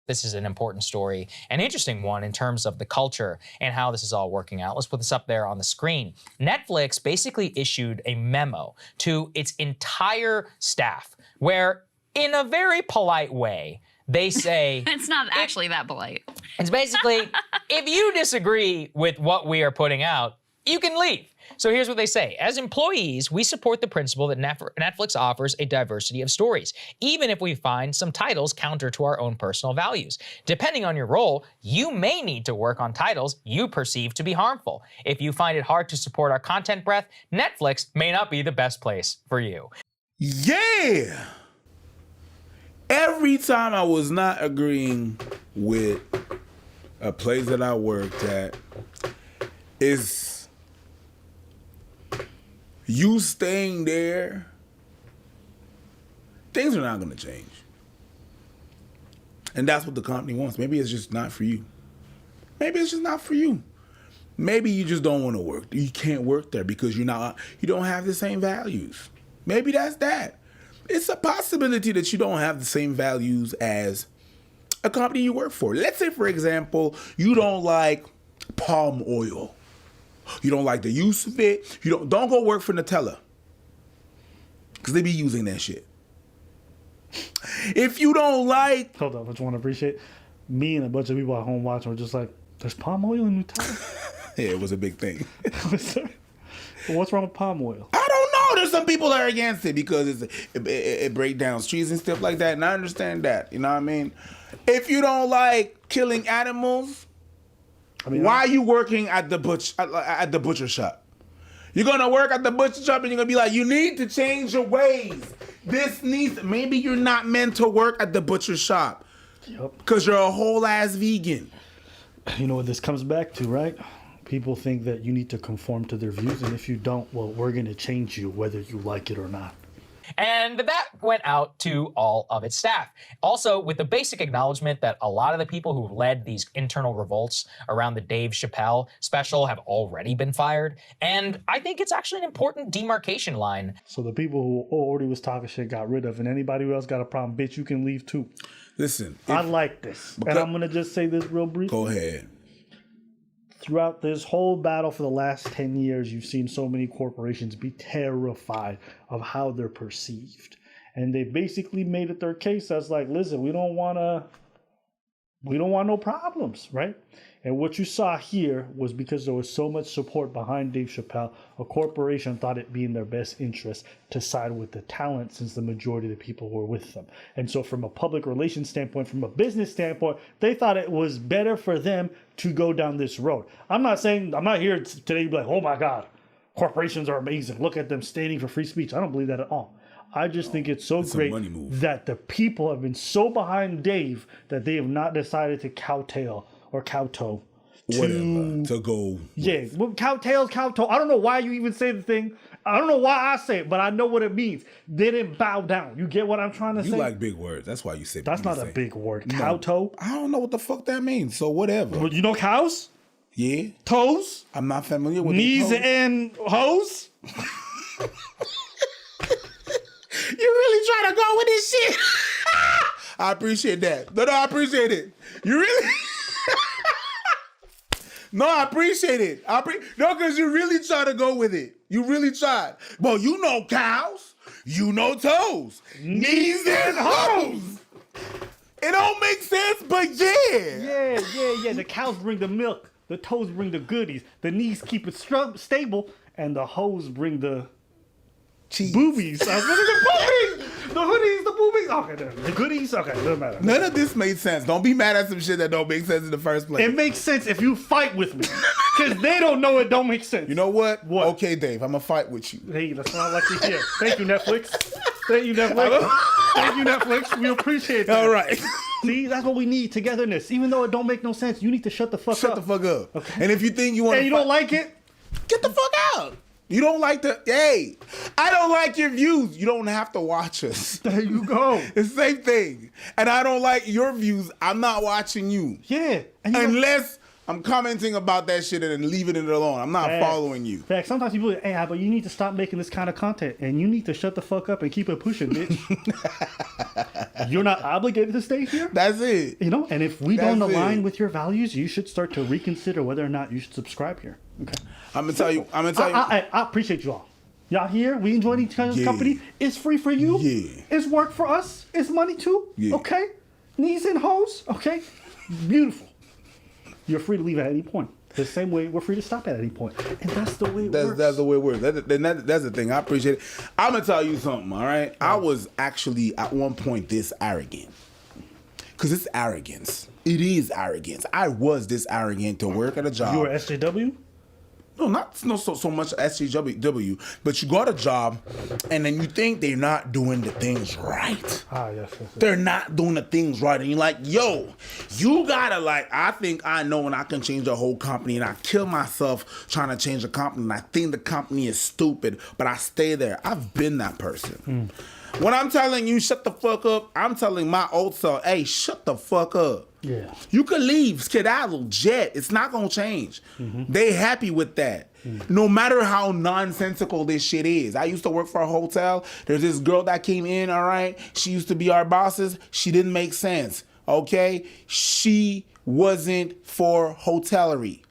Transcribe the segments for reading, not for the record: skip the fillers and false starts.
this is an important story, an interesting one in terms of the culture and how this is all working out. Let's put this up there on the screen. Netflix basically issued a memo to its entire staff where, in a very polite way, they say... It's not actually that polite. It's basically, if you disagree with what we are putting out, you can leave. So here's what they say. As employees, we support the principle that Netflix offers a diversity of stories, even if we find some titles counter to our own personal values. Depending on your role, you may need to work on titles you perceive to be harmful. If you find it hard to support our content breadth, Netflix may not be the best place for you. Yeah! Every time I was not agreeing with a place that I worked at, is you staying there, things are not going to change. And that's what the company wants. Maybe it's just not for you. Maybe it's just not for you. Maybe you just don't want to work. You can't work there because you don't have the same values. Maybe that's that. It's a possibility that you don't have the same values as a company you work for. Let's say, for example, you don't like palm oil. You don't like the use of it. Don't go work for Nutella, because they be using that shit. If you don't like... Hold on, I just want to appreciate me and a bunch of people at home watching were just like, there's palm oil in Nutella? Yeah, it was a big thing. What's wrong with palm oil? I don't know. There's some people that are against it because it breaks down trees and stuff like that, and I understand that. You know what I mean? If you don't like killing animals... why are you working at the butcher shop? You're gonna work at the butcher shop and you're gonna be like, you need to change your ways. Maybe you're not meant to work at the butcher shop. Yep. Because you're a whole ass vegan. You know what this comes back to, right? People think that you need to conform to their views, and if you don't, well, we're gonna change you whether you like it or not. And that went out to all of its staff. Also, with the basic acknowledgement that a lot of the people who led these internal revolts around the Dave Chappelle special have already been fired. And I think it's actually an important demarcation line. So the people who already was talking shit got rid of, and anybody who else got a problem, bitch, you can leave too. Listen. I like this. And I'm going to just say this real brief. Go ahead. Throughout this whole battle for the last 10 years, you've seen so many corporations be terrified of how they're perceived. And they basically made it their case as like, listen, we don't want no problems, right? And what you saw here was because there was so much support behind Dave Chappelle, a corporation thought it be in their best interest to side with the talent since the majority of the people were with them. And so from a public relations standpoint, from a business standpoint, they thought it was better for them to go down this road. I'm not here today to be like, oh my God, corporations are amazing. Look at them standing for free speech. I don't believe that at all. I just think it's so great that the people have been so behind Dave that they have not decided to kowtow to go. Yeah, well, kowtow. I don't know why you even say the thing. I don't know why I say it, but I know what it means. They didn't bow down. You get what I'm trying to say? You like big words. That's why you say. That's not a big word. Kowtow. I don't know what the fuck that means. So whatever. Well, you know cows? Yeah. Toes? I'm not familiar with knees and hose. You really trying to go with this shit? I appreciate that. No, I appreciate it. You really? No, I appreciate it. No, because you really try to go with it. You really tried. Well, you know cows. You know toes. Knees and hose. It don't make sense, but yeah. Yeah. The cows bring the milk. The toes bring the goodies. The knees keep it stable. And the hose bring the... cheese. Boobies. The boobies. The hoodies, the boobies. Okay, the goodies. Okay, doesn't matter. None of this made sense. Don't be mad at some shit that don't make sense in the first place. It makes sense if you fight with me. Because they don't know it don't make sense. You know what? Okay, Dave, I'm going to fight with you. Hey, that's not like you hear. Thank you, Netflix. Thank you, Netflix. We appreciate that. All right. See, that's what we need, togetherness. Even though it don't make no sense, you need to shut the fuck up. Shut the fuck up. Okay. And if you think you want to... And you don't like it? Get the fuck out. You don't like I don't like your views. You don't have to watch us. There you go. It's the same thing. And I don't like your views. I'm not watching you. Yeah. Unless I'm commenting about that shit and then leaving it alone. I'm not following you. Fact, sometimes people say, hey, but you need to stop making this kind of content and you need to shut the fuck up and keep it pushing, bitch. You're not obligated to stay here. That's it. You know, and if we don't That's align it. with your values, you should start to reconsider whether or not you should subscribe here. Okay. I'm gonna tell you. I appreciate you all. Y'all here? We enjoy each other's Yeah. company. It's free for you. Yeah. It's work for us. It's money too. Yeah. Okay. Knees and hoes. Okay. Beautiful. You're free to leave at any point. The same way we're free to stop at any point. And that's the way it works. That's the way it works. That's the thing. I appreciate it. I'm gonna tell you something. All right. I was actually at one point this arrogant. Cause it's arrogance. It is arrogance. I was this arrogant to work at a job. You were SJW? No, not so much SJW, but you got a job, and then you think they're not doing the things right. Yes. They're not doing the things right, and you're like, yo, you gotta I think I know when I can change the whole company, and I kill myself trying to change the company, and I think the company is stupid, but I stay there. I've been that person. When I'm telling you shut the fuck up, I'm telling my old self, hey, shut the fuck up. Yeah. You could leave, skedaddle, jet. It's not gonna change. They happy with that. No matter how nonsensical this shit is. I used to work for a hotel. There's this girl that came in, all right? She used to be our bosses. She didn't make sense, okay? She wasn't for hotellery.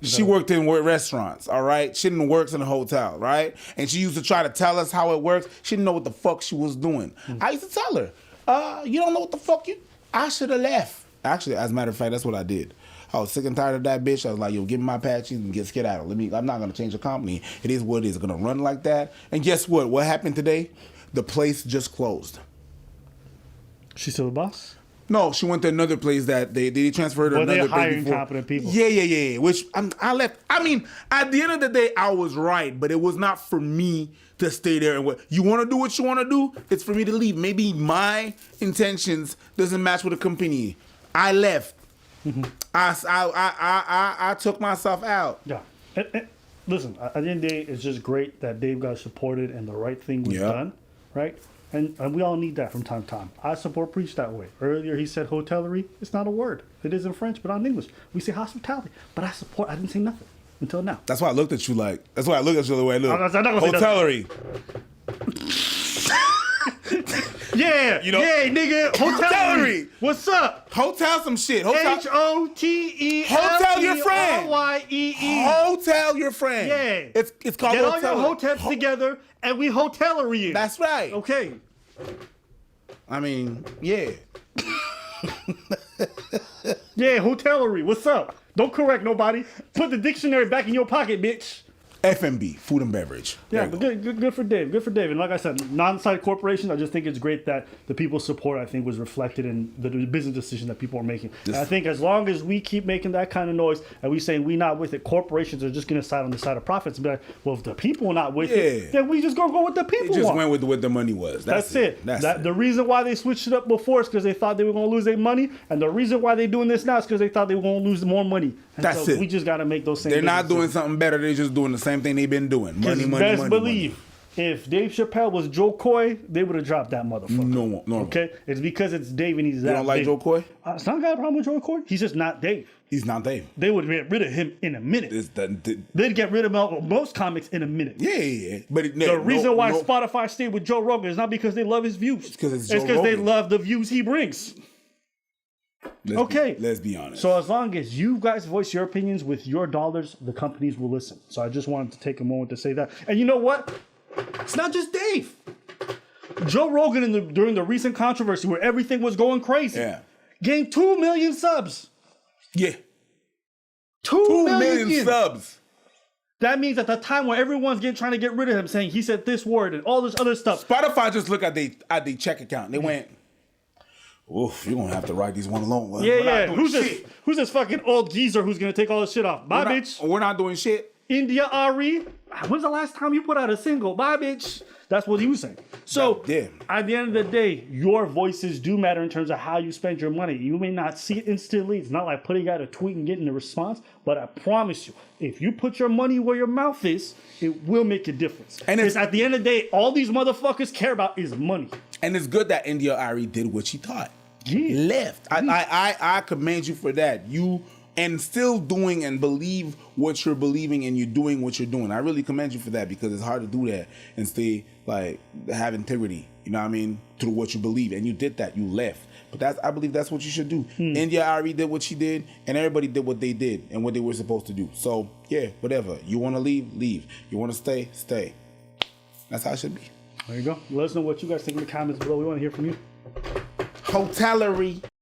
She worked in restaurants, all right? She didn't work in a hotel, right? And she used to try to tell us how it works. She didn't know what the fuck she was doing. I used to tell her, you don't know what the fuck I should have left. Actually, as a matter of fact, that's what I did. I was sick and tired of that bitch. I was like, yo, give me my patches and get skedaddle. I'm not gonna change the company. It is what it is. It's gonna run like that. And guess what? What happened today? The place just closed. She's still the boss? No, she went to another place that they transferred her to Well, another they're place hiring before. competent people. Yeah. Which I left. I mean, at the end of the day, I was right, but it was not for me to stay there. And you want to do what you want to do? It's for me to leave. Maybe my intentions doesn't match with the company. I left. I took myself out. Yeah. Listen, at the end of the day, it's just great that Dave got supported and the right thing was done, right? And we all need that from time to time. I support Preach that way. Earlier he said hotellery. It's not a word. It is in French, but not in English. We say hospitality. But I didn't say nothing until now. That's why I looked at you like. That's why I looked at you the way I look. I'm not gonna say Hotellery. Yeah, You know- yeah, nigga. Hotellery. What's up? Hotel some shit. Hotel HOTELLYEE. Hotel your friend. Hotel your friend. Yeah. It's called Get all hotel. your hotels together and we hotellery it. That's right. Okay. I mean, yeah. Yeah, hotellery. What's up? Don't correct nobody. Put the dictionary back in your pocket, bitch. F&B, food and beverage. Yeah, There but you go. good for Dave. Good for Dave. And like I said, non-side corporations, I just think it's great that the people's support, I think, was reflected in the business decision that people are making. And I think as long as we keep making that kind of noise and we saying we not with it, corporations are just going to side on the side of profits and be like, well, if the people are not with it, then we just going to go with the people It just want. went with what the money was. That's it. That's it. The reason why they switched it up before is because they thought they were going to lose their money. And the reason why they're doing this now is because they thought they were going to lose more money. And That's so it. we just got to make those same They're not decisions. doing something better. They're just doing the same thing they've been doing. Money, money, Best money, believe, money. if Dave Chappelle was Joe Coy, they would have dropped that motherfucker. No. Okay? It's because it's Dave and he's You that don't like big. Joe Coy? It's not got a problem with Joe Coy. He's just not Dave. He's not Dave. They would get rid of him in a minute. They'd get rid of most comics in a minute. Yeah. But The reason why Spotify stayed with Joe Rogan is not because they love his views. It's because it's because they love the views he brings. Let's be honest. So as long as you guys voice your opinions with your dollars, the companies will listen. So I just wanted to take a moment to say that. And you know what? It's not just Dave. Joe Rogan during the recent controversy where everything was going crazy, gained 2 million subs. Yeah. 2 million subs. That means at the time when everyone's trying to get rid of him, saying he said this word and all this other stuff. Spotify just looked at the check account. They went, oof, you're going to have to write these one alone. Who's this fucking old geezer who's going to take all this shit off? Bye, bitch. We're not doing shit. India Ari. When's the last time you put out a single? Bye, bitch. That's what he was saying. So, at the end of the day, your voices do matter in terms of how you spend your money. You may not see it instantly. It's not like putting out a tweet and getting a response. But I promise you, if you put your money where your mouth is, it will make a difference. And it's at the end of the day, all these motherfuckers care about is money. And it's good that India Ari did what she thought. left. I commend you for that. You and still doing and believe what you're believing and you're doing what you're doing. I really commend you for that because it's hard to do that and stay like have integrity. You know what I mean? Through what you believe, and you did that. You left. But I believe that's what you should do. India Ari did what she did, and everybody did what they did and what they were supposed to do. So yeah, whatever. You want to leave, leave. You want to stay, stay. That's how it should be. There you go. Let us know what you guys think in the comments below. We want to hear from you. Hotellery.